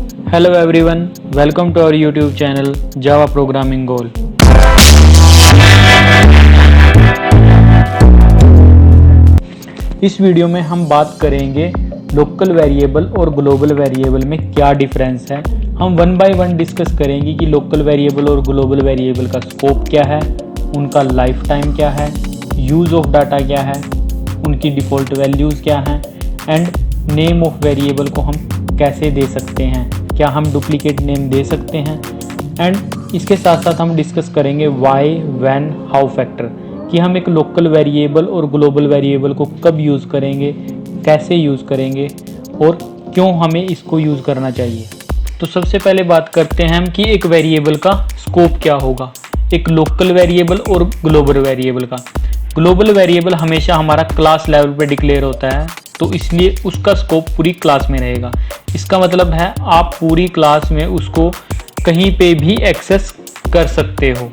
Hello everyone, welcome to our YouTube channel Java Programming Goal. इस video में हम बात करेंगे लोकल वेरिएबल और ग्लोबल वेरिएबल में क्या डिफरेंस है। हम वन बाय वन डिस्कस करेंगे कि लोकल वेरिएबल और ग्लोबल वेरिएबल का स्कोप क्या है, उनका लाइफ टाइम क्या है, यूज़ ऑफ डाटा क्या है, उनकी डिफ़ॉल्ट वैल्यूज़ क्या हैं एंड नेम ऑफ वेरिएबल को हम कैसे दे सकते हैं, क्या हम डुप्लीकेट नेम दे सकते हैं। एंड इसके साथ साथ हम डिस्कस करेंगे वाई, व्हेन, हाउ फैक्टर कि हम एक लोकल वेरिएबल और ग्लोबल वेरिएबल को कब यूज़ करेंगे, कैसे यूज़ करेंगे और क्यों हमें इसको यूज़ करना चाहिए। तो सबसे पहले बात करते हैं हम कि एक वेरिएबल का स्कोप क्या होगा, एक लोकल वेरिएबल और ग्लोबल वेरिएबल का। ग्लोबल वेरिएबल हमेशा हमारा क्लास लेवल पे डिक्लेयर होता है, तो इसलिए उसका स्कोप पूरी क्लास में रहेगा। इसका मतलब है आप पूरी क्लास में उसको कहीं पे भी एक्सेस कर सकते हो।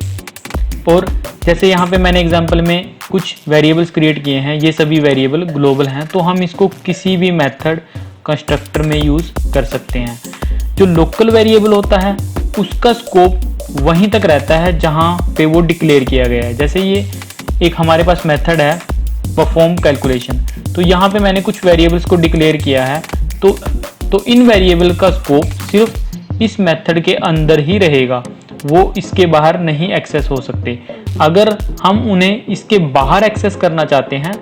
और जैसे यहाँ पे मैंने एग्जांपल में कुछ वेरिएबल्स क्रिएट किए हैं, ये सभी वेरिएबल ग्लोबल हैं, तो हम इसको किसी भी मेथड कंस्ट्रक्टर में यूज़ कर सकते हैं। जो लोकल वेरिएबल होता है उसका स्कोप वहीं तक रहता है जहाँ पे वो डिक्लेयर किया गया है। जैसे ये एक हमारे पास मेथड है परफॉर्म कैलकुलेशन, तो यहाँ पे मैंने कुछ वेरिएबल्स को डिक्लेयर किया है, तो इन वेरिएबल का स्कोप सिर्फ इस मेथड के अंदर ही रहेगा, वो इसके बाहर नहीं एक्सेस हो सकते। अगर हम उन्हें इसके बाहर एक्सेस करना चाहते हैं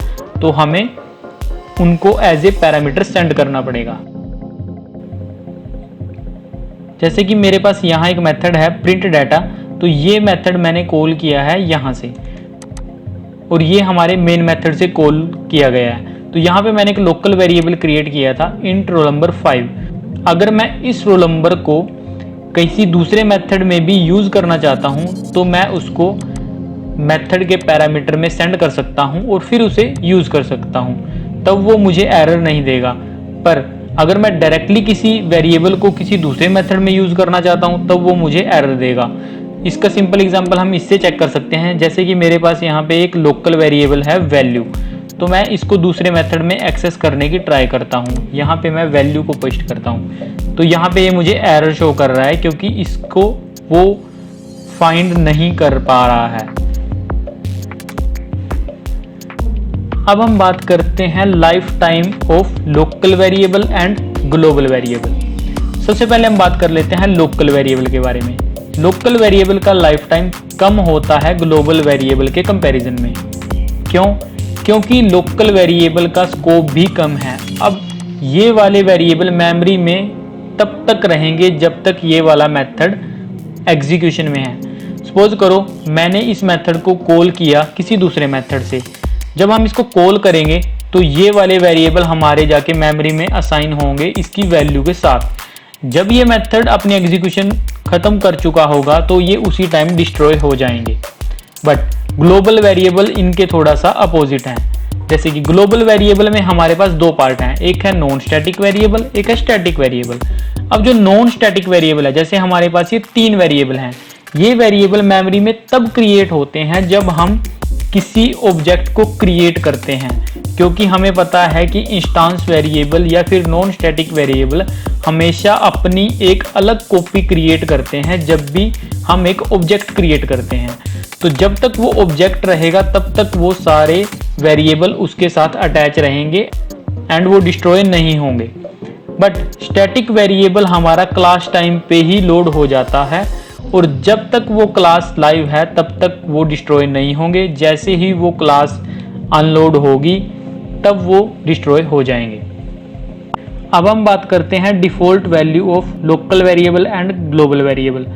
तो हमें उनको एज ए पैरामीटर सेंड करना पड़ेगा। जैसे कि मेरे पास यहाँ एक मेथड है प्रिंट डाटा, तो ये मेथड मैंने कॉल किया है यहाँ से और ये हमारे मेन मेथड से कॉल किया गया है। तो यहाँ पे मैंने एक लोकल वेरिएबल क्रिएट किया था इंट रोल नंबर 5। अगर मैं इस रोल नंबर को किसी दूसरे मेथड में भी यूज़ करना चाहता हूँ तो मैं उसको मेथड के पैरामीटर में सेंड कर सकता हूँ और फिर उसे यूज़ कर सकता हूँ, तब वो मुझे एरर नहीं देगा। पर अगर मैं डायरेक्टली किसी वेरिएबल को किसी दूसरे मेथड में यूज़ करना चाहता हूँ तब वो मुझे एरर देगा। इसका सिंपल एग्जांपल हम इससे चेक कर सकते हैं। जैसे कि मेरे पास यहाँ पे एक लोकल वेरिएबल है वैल्यू, तो मैं इसको दूसरे मेथड में एक्सेस करने की ट्राई करता हूँ। यहाँ पे मैं वैल्यू को पोस्ट करता हूँ, तो यहाँ पे ये मुझे एरर शो कर रहा है क्योंकि इसको वो फाइंड नहीं कर पा रहा है। अब हम बात करते हैं life time of local variable and global variable. सबसे पहले हम बात कर लेते हैं लोकल वेरिएबल के बारे में। लोकल वेरिएबल का लाइफ टाइम कम होता है ग्लोबल वेरिएबल के कंपैरिजन में। क्यों? क्योंकि लोकल वेरिएबल का स्कोप भी कम है। अब ये वाले वेरिएबल मेमोरी में तब तक रहेंगे जब तक ये वाला मेथड एग्जीक्यूशन में है। सपोज करो मैंने इस मेथड को कॉल किया किसी दूसरे मेथड से, जब हम इसको कॉल करेंगे तो ये वाले वेरिएबल हमारे जाके मेमोरी में असाइन होंगे इसकी वैल्यू के साथ। जब ये मेथड अपनी एग्जीक्यूशन खत्म कर चुका होगा तो ये उसी टाइम डिस्ट्रॉय हो जाएंगे। बट ग्लोबल वेरिएबल इनके थोड़ा सा अपोजिट हैं। जैसे कि ग्लोबल वेरिएबल में हमारे पास दो पार्ट हैं, एक है नॉन स्टैटिक वेरिएबल, एक है स्टैटिक वेरिएबल। अब जो नॉन स्टैटिक वेरिएबल है, जैसे हमारे पास ये 3 वेरिएबल हैं, ये वेरिएबल मेमोरी में तब क्रिएट होते हैं जब हम किसी ऑब्जेक्ट को क्रिएट करते हैं, क्योंकि हमें पता है कि इंस्टेंस वेरिएबल या फिर नॉन स्टैटिक वेरिएबल हमेशा अपनी एक अलग कॉपी क्रिएट करते हैं जब भी हम एक ऑब्जेक्ट क्रिएट करते हैं। तो जब तक वो ऑब्जेक्ट रहेगा तब तक वो सारे वेरिएबल उसके साथ अटैच रहेंगे एंड वो डिस्ट्रॉय नहीं होंगे। बट स्टैटिक वेरिएबल हमारा क्लास टाइम पे ही लोड हो जाता है और जब तक वो क्लास लाइव है तब तक वो डिस्ट्रॉय नहीं होंगे। जैसे ही वो क्लास अनलोड होगी तब वो डिस्ट्रॉय हो जाएंगे। अब हम बात करते हैं default value of local variable and global variable.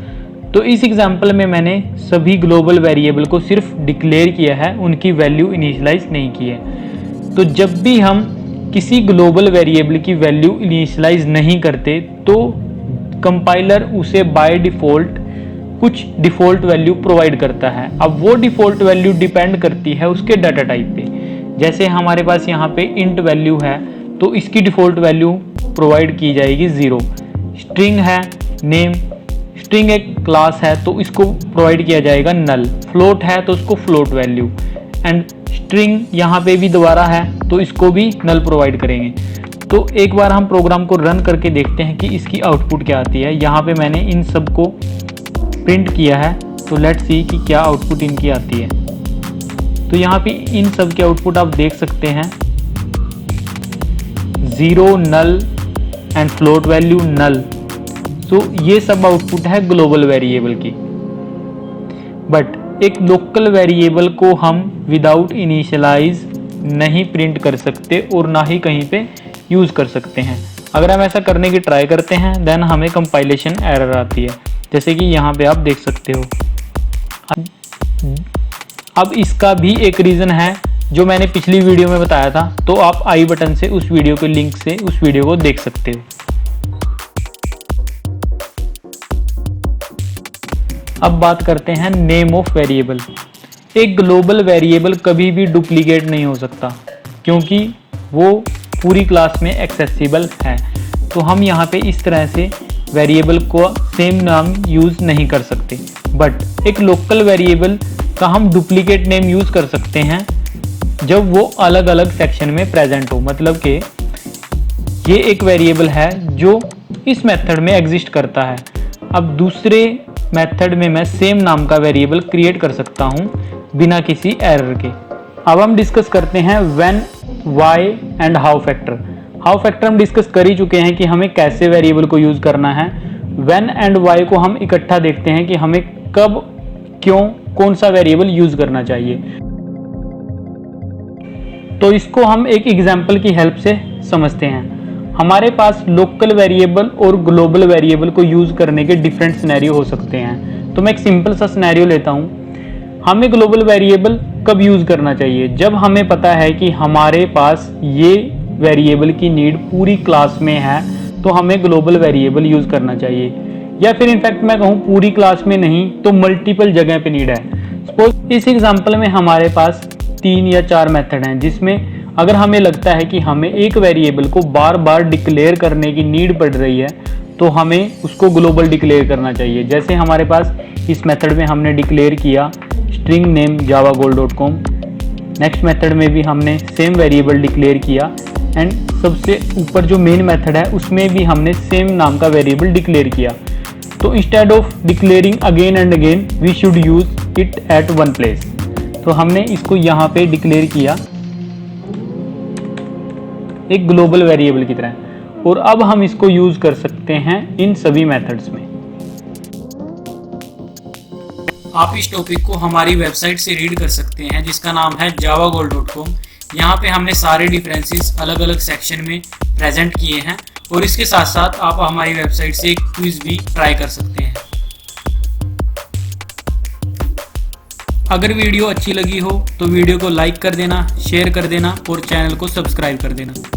तो इस एग्जांपल में मैंने सभी ग्लोबल वेरिएबल को सिर्फ डिक्लेयर किया है, उनकी वैल्यू इनिशियलाइज नहीं की है। तो जब भी हम किसी ग्लोबल वेरिएबल की वैल्यू इनिशियलाइज नहीं करते तो कंपाइलर उसे बाय डिफ़ॉल्ट कुछ डिफ़ॉल्ट वैल्यू प्रोवाइड करता है। अब वो डिफ़ॉल्ट वैल्यू डिपेंड करती है उसके डाटा टाइप पे। जैसे हमारे पास यहाँ पे इंट वैल्यू है तो इसकी डिफ़ॉल्ट वैल्यू प्रोवाइड की जाएगी 0। स्ट्रिंग है, नेम, स्ट्रिंग एक क्लास है तो इसको प्रोवाइड किया जाएगा नल। फ्लोट है तो उसको फ्लोट वैल्यू, एंड स्ट्रिंग यहाँ पे भी दोबारा है तो इसको भी नल प्रोवाइड करेंगे। तो एक बार हम प्रोग्राम को रन करके देखते हैं कि इसकी आउटपुट क्या आती है। यहाँ पे मैंने इन सब को प्रिंट किया है, तो लेट्स सी कि क्या आउटपुट इनकी आती है। तो यहाँ पे इन सब के आउटपुट आप देख सकते हैं, 0 नल एंड फ्लोट वैल्यू नल। तो ये सब आउटपुट है ग्लोबल वेरिएबल की। बट एक लोकल वेरिएबल को हम विदाउट इनिशियलाइज नहीं प्रिंट कर सकते और ना ही कहीं पे यूज़ कर सकते हैं। अगर हम ऐसा करने की ट्राई करते हैं देन हमें कंपाइलेशन एरर आती है, जैसे कि यहाँ पे आप देख सकते हो। अब इसका भी एक रीज़न है जो मैंने पिछली वीडियो में बताया था, तो आप आई बटन से उस वीडियो के लिंक से उस वीडियो को देख सकते हो। अब बात करते हैं नेम ऑफ वेरिएबल। एक ग्लोबल वेरिएबल कभी भी डुप्लीकेट नहीं हो सकता क्योंकि वो पूरी क्लास में एक्सेसिबल है। तो हम यहाँ पे इस तरह से वेरिएबल को सेम नाम यूज़ नहीं कर सकते। बट एक लोकल वेरिएबल का हम डुप्लीकेट नेम यूज़ कर सकते हैं जब वो अलग अलग सेक्शन में प्रेजेंट हो। मतलब कि ये एक वेरिएबल है जो इस मेथड में एग्जिस्ट करता है। अब दूसरे मेथड में मैं सेम नाम का वेरिएबल क्रिएट कर सकता हूँ बिना किसी एरर के। अब हम डिस्कस करते हैं when, why and how factor. How factor हम डिस्कस कर ही चुके हैं कि हमें कैसे वेरिएबल को यूज़ करना है। व्हेन एंड व्हाई को हम इकट्ठा देखते हैं कि हमें कब, क्यों, कौन सा वेरिएबल यूज़ करना चाहिए। तो इसको हम एक एग्जाम्पल की हेल्प से समझते हैं। हमारे पास लोकल वेरिएबल और ग्लोबल वेरिएबल को यूज़ करने के डिफरेंट सिनेरियो हो सकते हैं। तो मैं एक सिंपल सा सिनेरियो लेता हूँ। हमें ग्लोबल वेरिएबल कब यूज़ करना चाहिए? जब हमें पता है कि हमारे पास ये वेरिएबल की नीड पूरी क्लास में है, तो हमें ग्लोबल वेरिएबल यूज़ करना चाहिए। या फिर इनफैक्ट मैं कहूँ पूरी क्लास में नहीं तो मल्टीपल जगह पे नीड है। सपोज इस एग्जांपल में हमारे पास 3 या 4 मेथड हैं, जिसमें अगर हमें लगता है कि हमें एक वेरिएबल को बार बार डिक्लेयर करने की नीड पड़ रही है तो हमें उसको ग्लोबल डिक्लेयर करना चाहिए। जैसे हमारे पास इस मेथड में हमने डिक्लेयर किया string name javagold.com। Next method में भी हमने सेम वेरिएबल डिक्लेयर किया एंड सबसे ऊपर जो मेन मेथड है उसमें भी हमने सेम नाम का वेरिएबल डिक्लेयर किया। तो instead of declaring again and again we should use it at one place. तो हमने इसको यहाँ पे डिक्लेयर किया एक ग्लोबल वेरिएबल की तरह, और अब हम इसको यूज कर सकते हैं इन सभी मेथड्स में। आप इस टॉपिक को हमारी वेबसाइट से रीड कर सकते हैं जिसका नाम है javagold.com। यहाँ पे हमने सारे डिफरेंसेस अलग अलग सेक्शन में प्रेजेंट किए हैं और इसके साथ साथ आप हमारी वेबसाइट से एक क्विज भी ट्राई कर सकते हैं। अगर वीडियो अच्छी लगी हो तो वीडियो को लाइक कर देना, शेयर कर देना और चैनल को सब्सक्राइब कर देना।